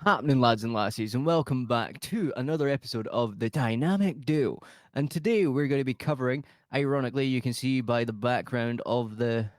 Happening, lads and lassies, and welcome back to another episode of the Dynamic Duo. And today we're going to be covering, ironically, you can see by the background of the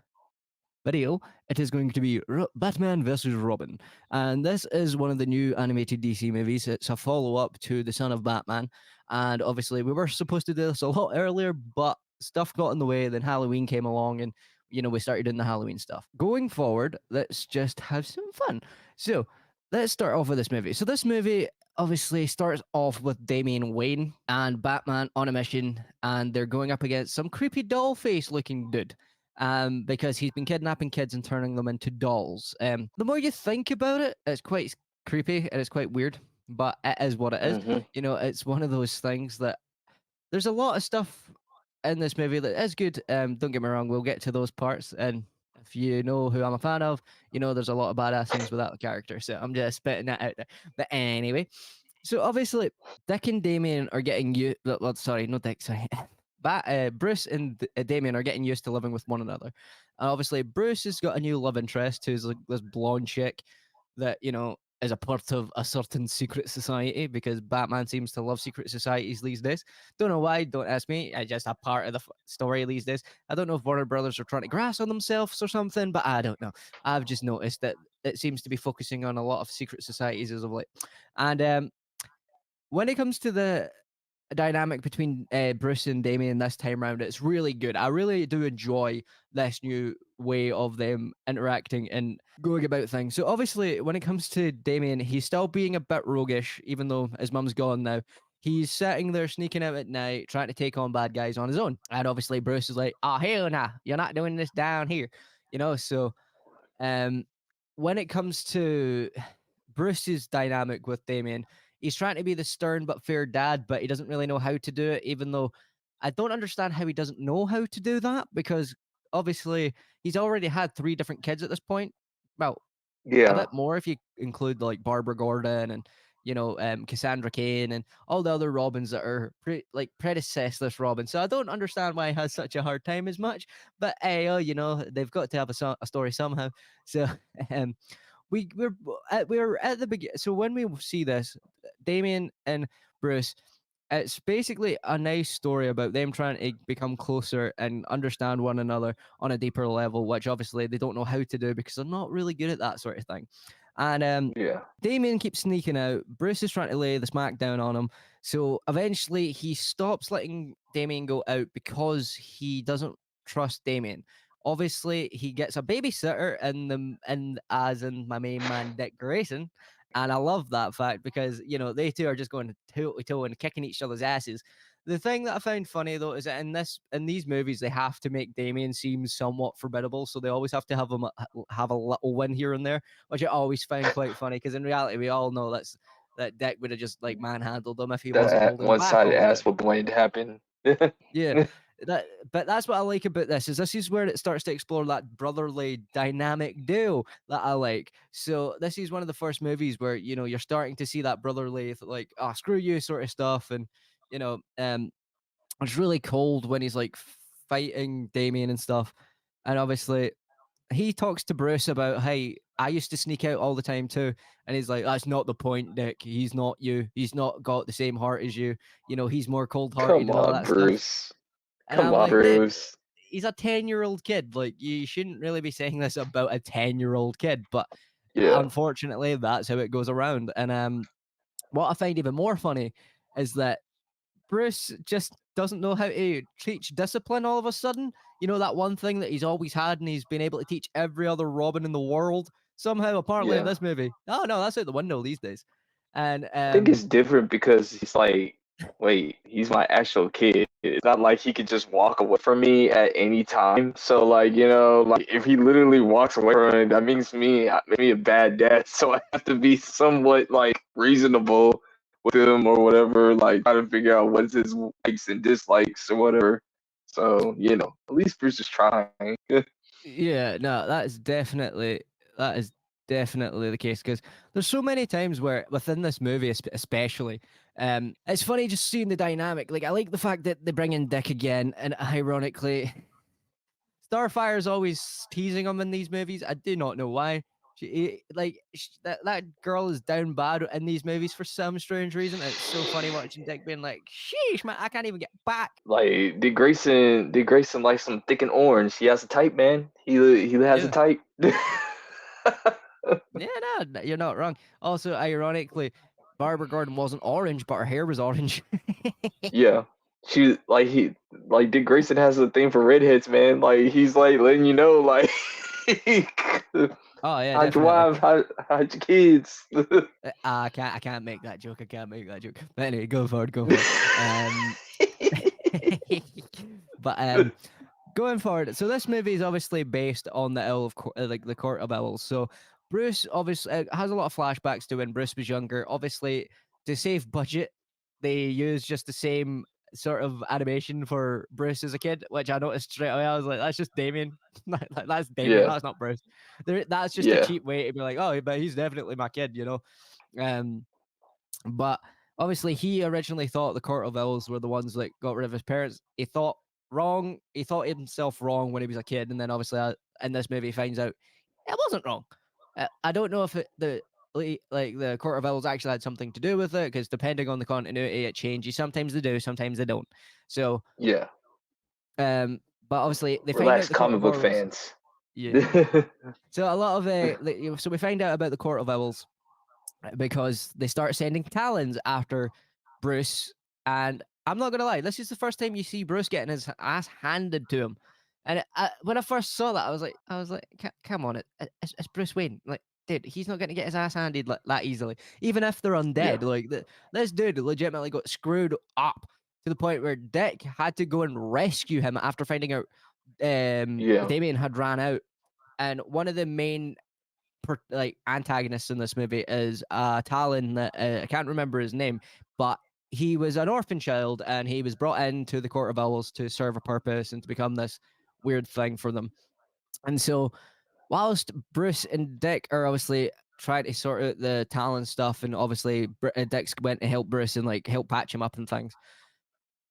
video, it is going to be Batman vs. Robin. And this is one of the new animated DC movies. It's a follow up to The Son of Batman. And obviously, we were supposed to do this a lot earlier, but stuff got in the way. Then Halloween came along, and we started doing the Halloween stuff. Going forward, let's just have some fun. So, let's start off with this movie. So, this movie obviously starts off with Daimainwayne and Batman on a mission, and they're going up against some creepy doll face looking dude because he's been kidnapping kids and turning them into dolls. The more you think about it, it's quite creepy and it's quite weird, but it is what it is. Hmm. It's one of those things that there's a lot of stuff in this movie that is good. Don't get me wrong, we'll get to those parts. And if you know who I'm a fan of, there's a lot of badass things without the character. So I'm just spitting that out there. But anyway, so obviously, Dick and Damien are getting you. Well, sorry, not Dick. Sorry, Bruce and Damien are getting used to living with one another. And obviously, Bruce has got a new love interest who's like this blonde chick that is a part of a certain secret society because Batman seems to love secret societies these days. Don't know why. Don't ask me. I just a part of the story these days. I don't know if Warner Brothers are trying to grass on themselves or something, but I don't know. I've just noticed that it seems to be focusing on a lot of secret societies as of late. And when it comes to the dynamic between Bruce and Damien this time around, it's really good. I really do enjoy this new way of them interacting and going about things. So obviously, when it comes to Damien, he's still being a bit roguish, even though his mum's gone now. He's sitting there sneaking out at night, trying to take on bad guys on his own. And obviously, Bruce is like, "Oh hell nah, you're not doing this down here," So um, when it comes to Bruce's dynamic with Damien, he's trying to be the stern but fair dad, but he doesn't really know how to do it, even though I don't understand how he doesn't know how to do that because obviously he's already had three different kids at this point. Well, a Yeah, bit more if you include like Barbara Gordon and Cassandra Cain and all the other Robins that are predecessors Robin. So I don't understand why he has such a hard time as much. But hey, they've got to have a story somehow. So um, we're at the beginning. So when we see this, Damien and Bruce, it's basically a nice story about them trying to become closer and understand one another on a deeper level, which obviously they don't know how to do because they're not really good at that sort of thing. And yeah, Damien keeps sneaking out. Bruce is trying to lay the smack down on him. So eventually he stops letting Damien go out because he doesn't trust Damien. Obviously, he gets a babysitter and as in my main man Dick Grayson. And I love that fact because, they two are just going toe to toe and kicking each other's asses. The thing that I found funny though is that in these movies they have to make Damien seem somewhat formidable, so they always have to have him have a little win here and there, which I always found quite funny because in reality we all know that Dick would have just like manhandled him if he wasn't that holding back one-sided all the ass time. whooping waiting to happen. Yeah, but that's what I like about this is where it starts to explore that brotherly dynamic duo that I like. So this is one of the first movies where you're starting to see that brotherly like screw you sort of stuff, and you know um it's really cold when he's like fighting Damien and stuff. And obviously, he talks to Bruce about, hey, I used to sneak out all the time too. And he's like, that's not the point, Dick. He's not you. He's not got the same heart as you. He's more cold hearted Come and all on, that stuff. Bruce. And Come I'm on, like, dude, Bruce. he's a 10-year-old kid. Like, you shouldn't really be saying this about a 10-year-old kid. But Yeah, unfortunately, that's how it goes around. And what I find even more funny is that Bruce just doesn't know how to teach discipline all of a sudden. That one thing that he's always had and he's been able to teach every other Robin in the world. Somehow, apparently in yeah. this movie. Oh no, that's out the window these days. And I think it's different because he's like, wait, he's my actual kid. It's not like he could just walk away from me at any time. So like, like if he literally walks away from it, that means me a bad dad. So I have to be somewhat like reasonable with him or whatever, like try to figure out what's his likes and dislikes or whatever. So, at least Bruce is trying. yeah, no, that is definitely the case because there's so many times where within this movie, especially, it's funny just seeing the dynamic. Like I like the fact that they bring in Dick again, and ironically, Starfire's always teasing him in these movies. I do not know why. That girl is down bad in these movies for some strange reason. And it's so funny watching Dick being like, "Sheesh, man, I can't even get back." Like Dick Grayson likes some thick and orange. He has a type, man. He has a Yeah, type. yeah, no, you're not wrong. Also, ironically, Barbara Gordon wasn't orange, but her hair was orange. Yeah. Like Dick Grayson has a thing for redheads, man. Like he's like letting you know, like Oh yeah, hide your definitely. wife, hide your kids. I can't make that joke. I can't make that joke. But anyway, go forward, go forward. But going forward, so this movie is obviously based on the like the Court of Owls. So Bruce obviously has a lot of flashbacks to when Bruce was younger. Obviously, to save budget, they use just the same sort of animation for Bruce as a kid, which I noticed straight away. I was like, that's just Damien. Like, that's Damien. Yeah, That's not Bruce. That's just a yeah, cheap way to be like, oh, but he's definitely my kid, you know. Um, but obviously, he originally thought the Court of Owls were the ones that got rid of his parents. He thought wrong. He thought himself wrong when he was a kid, and then obviously in this movie, he finds out it wasn't wrong. I don't know if the Court of Owls actually had something to do with it, because depending on the continuity, it changes. Sometimes they do, sometimes they don't. So, yeah. um, but obviously, they find Relax, out the Court comic of book Owls. fans. Yeah. So a lot of so we find out about the Court of Owls because they start sending talons after Bruce. And I'm not gonna lie, this is the first time you see Bruce getting his ass handed to him. And when I first saw that, I was like, come on, it's Bruce Wayne. Like, dude, he's not gonna get his ass handed that easily. Even if they're Yeah, undead, like this dude legitimately got screwed up to the point where Dick had to go and rescue him after finding out yeah, Damien had ran out. And one of the main antagonists in this movie is Talon that I can't remember his name, but he was an orphan child and he was brought into the Court of Owls to serve a purpose and to become this weird thing for them. And so, whilst Bruce and Dick are obviously trying to sort out the Talon stuff, and obviously Dick's went to help Bruce and like help patch him up and things,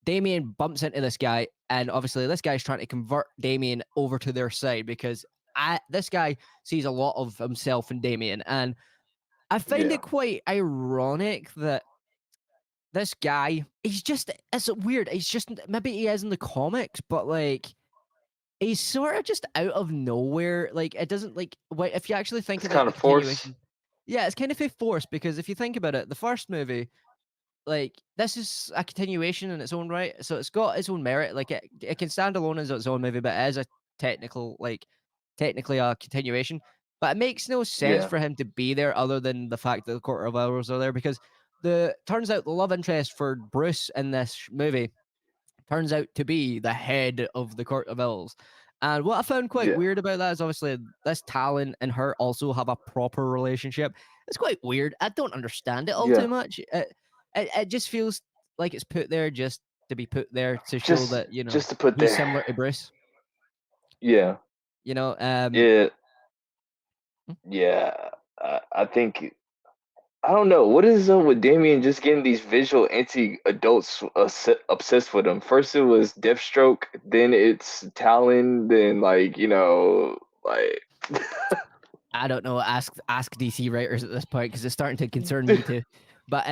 Damien bumps into this guy, and obviously this guy's trying to convert Damien over to their side because this guy sees a lot of himself in Damien, and I find yeah. it quite ironic that this guy, he's just, it's weird. He's just, maybe he is in the comics, but like, he's sort of just out of nowhere. Like, it doesn't, like, wait, if you actually think It's of it, kind the of forced. continuation, yeah, it's kind of a force because if you think about it, the first movie, like, this is a continuation in its own right, so it's got its own merit. Like, it can stand alone as its own movie, but it is a technical, like, technically a continuation. But it makes no sense Yeah, for him to be there other than the fact that the Quarter of Hours are there, because the turns out the love interest for Bruce in this movie turns out to be the head of the Court of Owls. And what I found quite yeah, weird about that is obviously this Talon and her also have a proper relationship. It's quite weird. I don't understand it all too yeah. much. It just feels like it's put there just to be put there to show Just that, you know, just to put he's there. similar to Bruce. Yeah, You know, yeah, hmm? yeah. I think I don't know what is up with Damien just getting these visual anti-adults obsessed with him. First it was Deathstroke, then it's Talon, then like I don't know. Ask DC writers at this point because it's starting to concern me too. But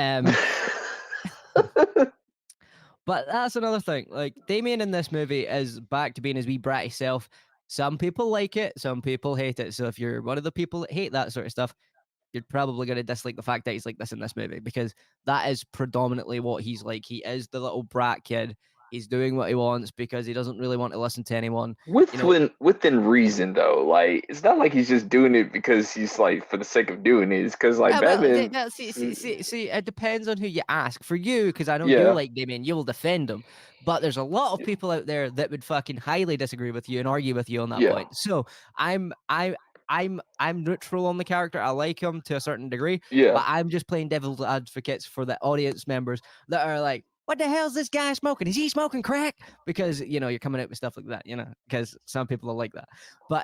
But that's another thing. Like Damien in this movie is back to being his wee bratty self. Some people like it, some people hate it. So if you're one of the people that hate that sort of stuff, you're probably going to dislike the fact that he's like this in this movie because that is predominantly what he's like. He is the little brat kid. He's doing what he wants because he doesn't really want to listen to anyone. You know, within reason though. Like it's not like he's just doing it because he's like for the sake of doing it. It's because like yeah, well, Batman. see, it depends on who you ask. For you, because I know you Yeah, like Damien, you will defend him. But there's a lot of people out there that would fucking highly disagree with you and argue with you on that yeah, point. So I'm, I, I'm neutral on the character. I like him to a certain degree, yeah, but I'm just playing devil's advocates for the audience members that are like, what the hell is this guy smoking? Is he smoking crack? Because you know you're coming out with stuff like that, you know, because some people are like that. But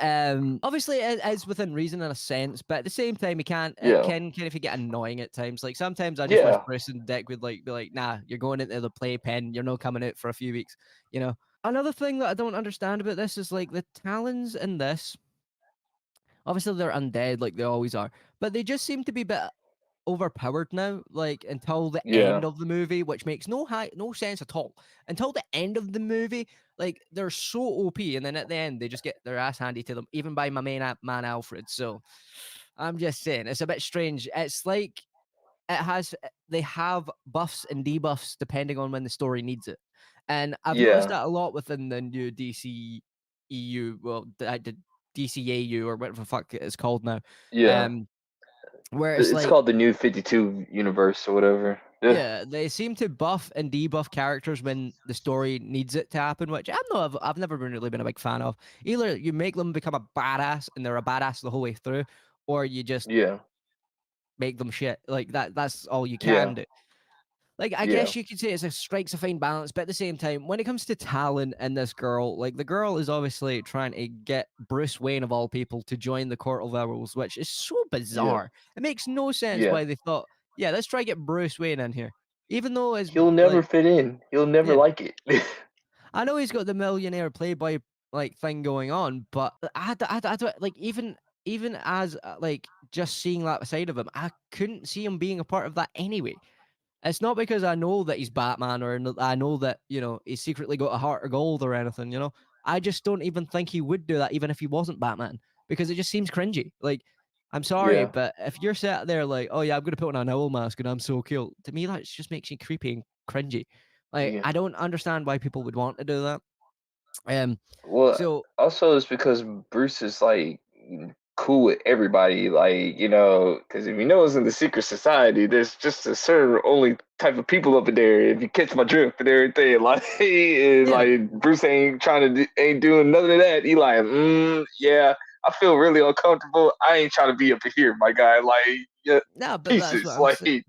obviously it is within reason in a sense, but at the same time, it yeah, can kind of get annoying at times. Like sometimes I just wish yeah, Bruce and Dick would like be like, nah, you're going into the playpen, you're not coming out for a few weeks, you know. Another thing that I don't understand about this is like the talons in this Obviously, they're undead like they always are, but they just seem to be a bit overpowered now, like until the Yeah, end of the movie, which makes no sense at all. Until the end of the movie, like they're so OP, and then at the end they just get their ass handed to them, even by my man Alfred. So I'm just saying, it's a bit strange. It's like they have buffs and debuffs depending on when the story needs it, and I've noticed yeah, that a lot within the new DC EU, well, the DCAU or whatever the fuck it's called now. yeah. Um, where it's It's like, called the New 52 universe or whatever. Yeah, yeah, they seem to buff and debuff characters when the story needs it to happen, which I've never really been a big fan of. Either you make them become a badass and they're a badass the whole way through, or you just yeah, make them shit. Like that's all you yeah, can do. Like, I yeah, guess you could say it's a strikes a fine balance, but at the same time, when it comes to Talon and this girl, like the girl is obviously trying to get Bruce Wayne of all people to join the Court of Owls, which is so yeah, bizarre. It makes no sense yeah. why they thought, yeah, let's try get Bruce Wayne in here, even though it's He'll never like, fit in. He'll never yeah, like it. I know he's got the millionaire playboy like thing going on, but I don't like even as like just seeing that side of him, I couldn't see him being a part of that anyway. It's not because I know that he's Batman or I know that, he's secretly got a heart of gold or anything, you know? I just don't even think he would do that even if he wasn't Batman because it just seems cringy. Like, I'm sorry, Yeah, but if you're sat there like, oh yeah, I'm going to put on an owl mask and I'm so cool, to me, that just makes you creepy and cringy. Like, yeah. I don't understand why people would want to do that. Um, Well, so also it's because Bruce is like cool with everybody, like because if you know it's in the secret society, there's just a certain only type of people up in there. If you catch my drift and everything, like and yeah, like Bruce ain't doing none of that. He like, yeah, I feel really uncomfortable. I ain't trying to be up in here, my guy. Like, yeah, no, but that's pieces, what I'm like, saying.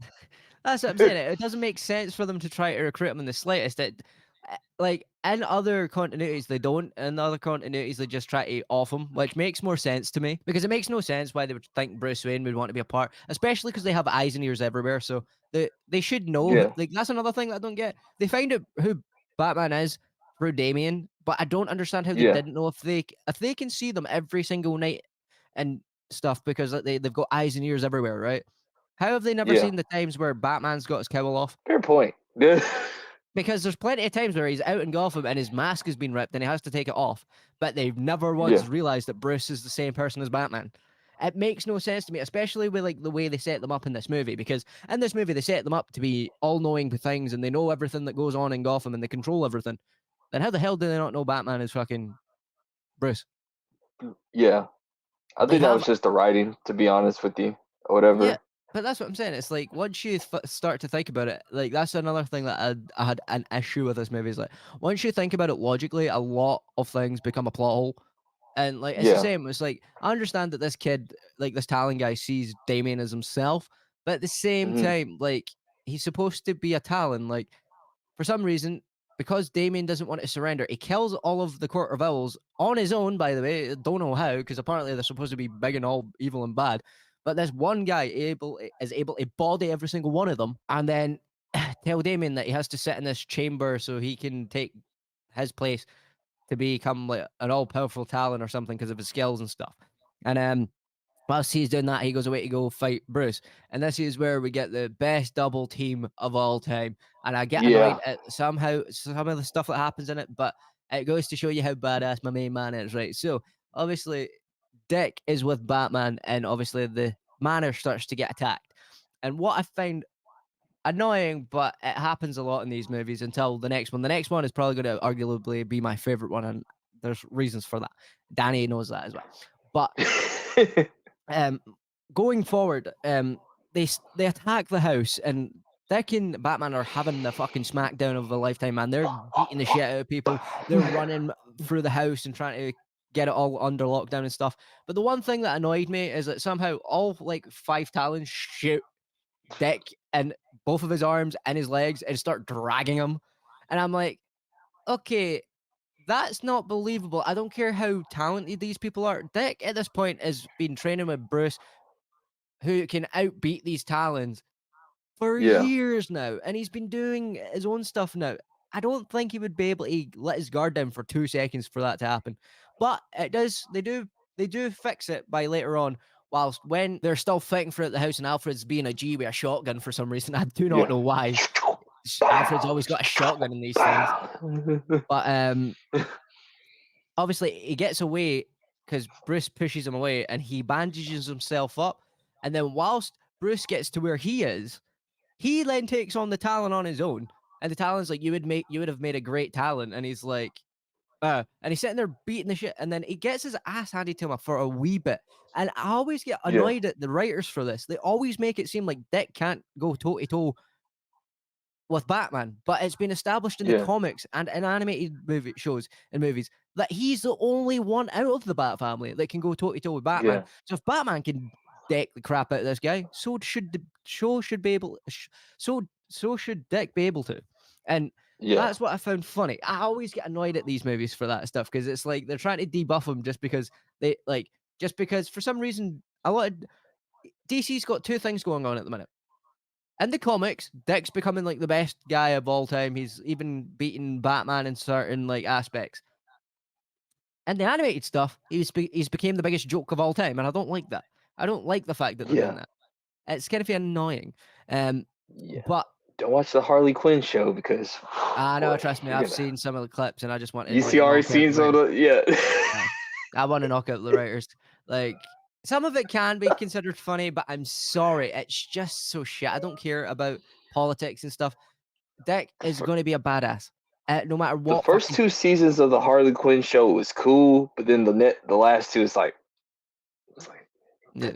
That's what I'm saying. It doesn't make sense for them to try to recruit him in the slightest. Like in other continuities, they don't. In other continuities, they just try to off him, which makes more sense to me because it makes no sense why they would think Bruce Wayne would want to be a part, especially because they have eyes and ears everywhere. So they should know. yeah, Like that's another thing that I don't get. They find out who Batman is through Damien, but I don't understand how they yeah, didn't know if they can see them every single night and stuff because like, they've got eyes and ears everywhere, right? How have they never yeah. seen the times where Batman's got his cowl off? Fair point. Yeah, Because there's plenty of times where he's out in Gotham and his mask has been ripped and he has to take it off, but they've never once yeah, realized that Bruce is the same person as Batman. It makes no sense to me, especially with like the way they set them up in this movie. Because in this movie, they set them up to be all-knowing with things and they know everything that goes on in Gotham and they control everything. Then how the hell do they not know Batman is fucking Bruce? yeah. I They think that was have just the writing, to be honest with you, or Yeah, whatever. but that's what I'm saying. It's like once you start to think about it, like that's another thing that I had an issue with this movie. Is like once you think about it logically, a lot of things become a plot hole. And like it's the Yeah. same. It's like I understand that this kid, like this Talon guy, sees Damien as himself, but at the same Hmm. time, like he's supposed to be a Talon. Like for some reason, because Damien doesn't want to surrender, he kills all of the Court of Owls on his own, by the way. Don't know how, because apparently they're supposed to be big and all evil and bad. But there's one guy is able to body every single one of them and then tell Damien that he has to sit in this chamber so he can take his place to become like an all powerful Talon or something because of his skills and stuff. And whilst he's doing that, he goes away to go fight Bruce. And this is where we get the best double team of all time. And I get Yeah. annoyed at somehow some of the stuff that happens in it, but it goes to show you how badass my main man is, right? So obviously, Dick is with Batman, and obviously the manor starts to get attacked. And what I find annoying, but it happens a lot in these movies until the next one. The next one is probably going to arguably be my favorite one, and there's reasons for that. Danny knows that as well. But um, going forward, they attack the house, and Dick and Batman are having the fucking smackdown of a lifetime, man. They're beating the shit out of people. They're running through the house and trying to get it all under lockdown and stuff. But the one thing that annoyed me is that somehow all like five Talons shoot Dick and both of his arms and his legs and start dragging him. And I'm like, okay, that's not believable. I don't care how talented these people are. Dick at this point has been training with Bruce, who can outbeat these Talons for Yeah. years now, and he's been doing his own stuff now. I don't think he would be able to let his guard down for 2 seconds for that to happen. But it does. They do. they do fix it by later on. Whilst when they're still fighting for it at the house, and Alfred's being a G with a shotgun for some reason, I do not Yeah. know why. Alfred's Bow, always got a shotgun in these things, bow. but obviously he gets away because Bruce pushes him away, and he bandages himself up. And then whilst Bruce gets to where he is, he then takes on the Talon on his own. And the Talon's like, you would have made a great Talon. And he's like, and he's sitting there beating the shit, and then he gets his ass handed to him for a wee bit. And I always get Yeah, annoyed at the writers for this. They always make it seem like Dick can't go toe to toe with Batman, but it's been established in the yeah, comics and in animated movie shows and movies that he's the only one out of the Bat family that can go toe to toe with Batman. yeah, So if Batman can deck the crap out of this guy, so should the show should be able. So should Dick be able to, and yeah, that's what I found funny. I always get annoyed at these movies for that stuff because it's like they're trying to debuff him just because for some reason a lot of DC's got two things going on at the minute. In the comics, Dick's becoming like the best guy of all time. He's even beaten Batman in certain like aspects. And the animated stuff, he's became the biggest joke of all time, and I don't like that. I don't like the fact that they're doing yeah, that. It's kind of annoying. Um, yeah. but Don't watch the Harley Quinn show because, I know, boy, trust me, you're I've gonna. seen some of the clips, and I just want to You like see already knock out seen the some writers. of the yeah. Uh, I want to knock out the writers. Like some of it can be considered funny, but I'm sorry, it's just so shit. I don't care about politics and stuff. Dick The, is fir- going to be a badass, no matter the what first fucking. two seasons of the Harley Quinn show was cool, but then the last two is like it's like Yeah.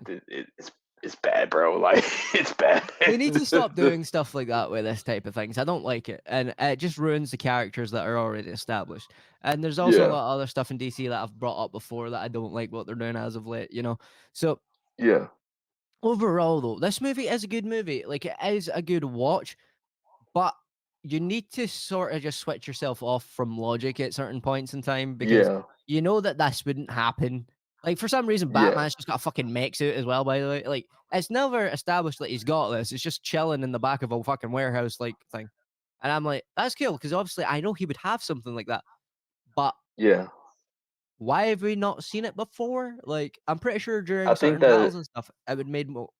it's bad, bro. Like it's bad. They need to stop doing stuff like that with this type of things. I don't like it, and it just ruins the characters that are already established. And there's also a Yeah, lot of other stuff in DC that I've brought up before that I don't like what they're doing as of late. So yeah, overall, though, this movie is a good movie. Like it is a good watch. But you need to sort of just switch yourself off from logic at certain points in time because yeah, you know that this wouldn't happen. Like for some reason, yeah, Batman's just got a fucking mech suit as well. By the way, like it's never established that he's got this. It's just chilling in the back of a fucking warehouse like thing, and I'm like, that's cool because obviously I know he would have something like that. But yeah. why have we not seen it before? Like I'm pretty sure I during think certain that battles and stuff, it would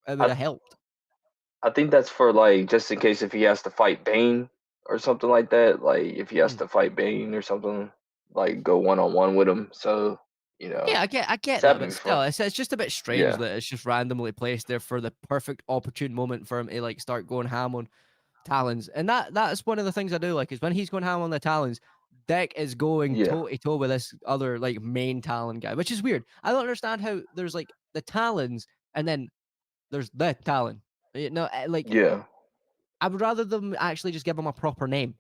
I have helped. I think that's for like just in case if he has to fight Bane or something like that. Like if he has Mm. to fight Bane or something, like go 1-on-1 with him. So Yeah, I get it's that, happened but still, before. it's just a bit strange Yeah, that it's just randomly placed there for the perfect opportune moment for him to like start going ham on Talons. And that's one of the things I do like is when he's going ham on the Talons, Deck is going yeah, toe to toe with this other like main Talon guy, which is weird. I don't understand how there's like the Talons and then there's the Talon. Like yeah, I would rather them actually just give him a proper name,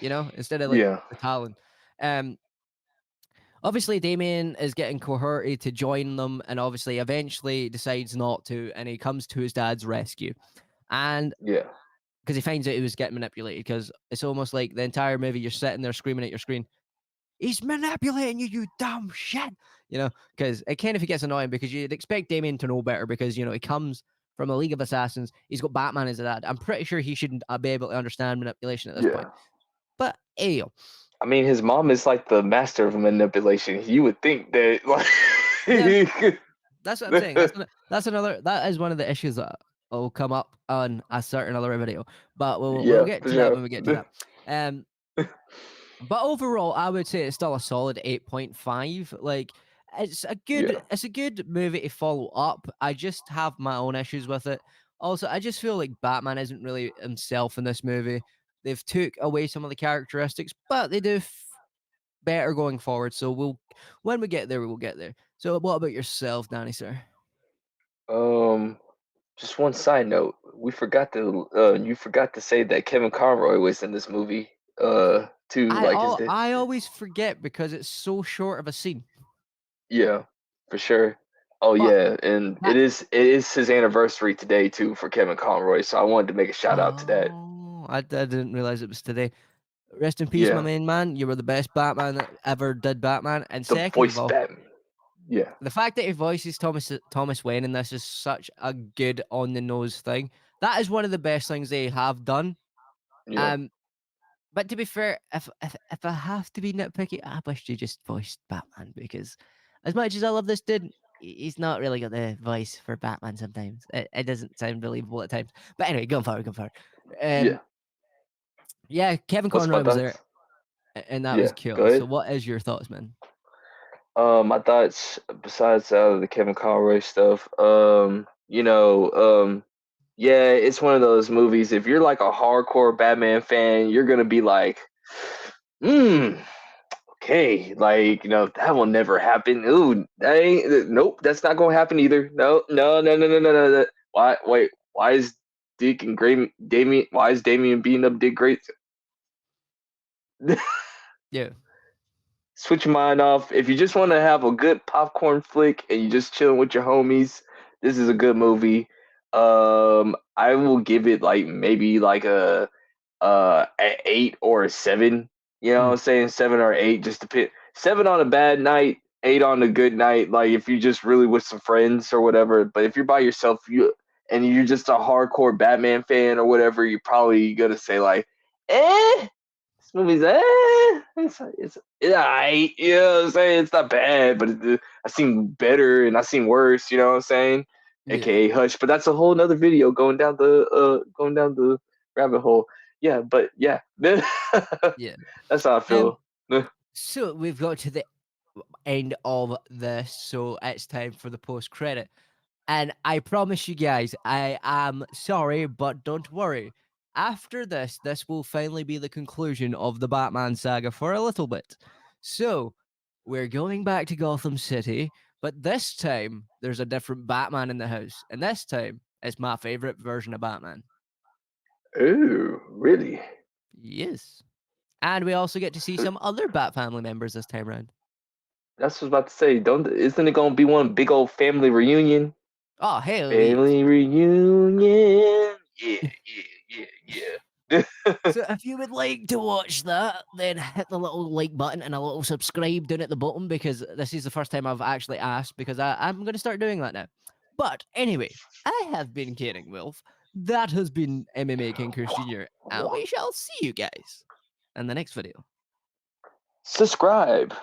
instead of like yeah, the Talon. Um, Obviously, Damien is getting cohorted to join them, and obviously, eventually decides not to, and he comes to his dad's rescue. And yeah, because he finds out he was getting manipulated, because it's almost like the entire movie you're sitting there screaming at your screen, "He's manipulating you, you dumb shit!" Because it kind of gets annoying because you'd expect Damien to know better because he comes from a League of Assassins. He's got Batman as a dad. I'm pretty sure he shouldn't be able to understand manipulation at this point. yeah. But hey, I mean, his mom is like the master of manipulation. You would think that, yeah, like, that's what I'm saying. That is one of the issues that will come up on a certain other video, but we'll yeah, get for to that sure. when we get to that. Um, but overall, I would say it's still a solid 8.5. Like Yeah, it's a good movie to follow up. I just have my own issues with it. Also, I just feel like Batman isn't really himself in this movie. They've took away some of the characteristics, but they do better going forward. So when we get there, we will get there. So what about yourself, Danny, sir? um, just one side note, you forgot to say that Kevin Conroy was in this movie, too. Like, I always forget because it's so short of a scene. yeah, for sure. Oh But yeah, and that it is his anniversary today too for Kevin Conroy, so I wanted to make a shout out to that. I didn't realize it was today. Rest in peace, my Yeah, main man. You were the best Batman that ever did Batman. And the second of voice all, Batman. Yeah, the fact that he voices Thomas Wayne in this is such a good on the nose thing. That is one of the best things they have done. yeah, Um, but to be fair, if I have to be nitpicky, I wish you just voiced Batman because as much as I love this dude, he's not really got the voice for Batman sometimes. It doesn't sound believable at times. But anyway, going forward, going forward. Yeah. Yeah, Kevin What's my Conroy was there, thoughts? and that was Yeah. Go cool. So ahead. what is your thoughts, man? My thoughts besides the Kevin Conroy stuff, yeah, it's one of those movies. If you're like a hardcore Batman fan, you're gonna be like, hmm, okay, like that will never happen. Ooh, that ain't, nope, that's not gonna happen either. No, no, no, no, no, no, no. Why? Wait, why is Dick and Gray, Damien? Why is Damien beating up Dick Grayson? Yeah, Switch your mind off. If you just want to have a good popcorn flick and you just chilling with your homies, this is a good movie. I will give it like maybe like a 8 or a 7. You know what mm, I'm saying? 7 or 8, just to pit 7 on a bad night, 8 on a good night. Like if you just really with some friends or whatever. But if you're by yourself, you're just a hardcore Batman fan or whatever, you're probably gonna say like, eh, this movie's it's alright. You know what I'm saying? It's not bad, but I've seen better and I've seen worse. You know what I'm saying? yeah, AKA Hush. But that's a whole nother video going down the rabbit hole. Yeah, but yeah, that's yeah. how I Um, feel. so we've got to the end of this, so it's time for the post credit. And I promise you guys, I am sorry, but don't worry. After this, this will finally be the conclusion of the Batman saga for a little bit. So, we're going back to Gotham City, but this time there's a different Batman in the house. And this time, it's my favorite version of Batman. Ooh, really? Yes. And we also get to see some other Bat family members this time around. That's what I was about to say. Don't isn't it gonna be one big old family reunion? Oh, hell yes. Family reunion. Yeah, yeah, yeah, yeah. So if you would like to watch that, then hit the little like button and a little subscribe down at the bottom because this is the first time I've actually asked because I'm going to start doing that now. But anyway, I have been Caring Wolf. That has been MMA King Chris Jr. And we shall see you guys in the next video. Subscribe.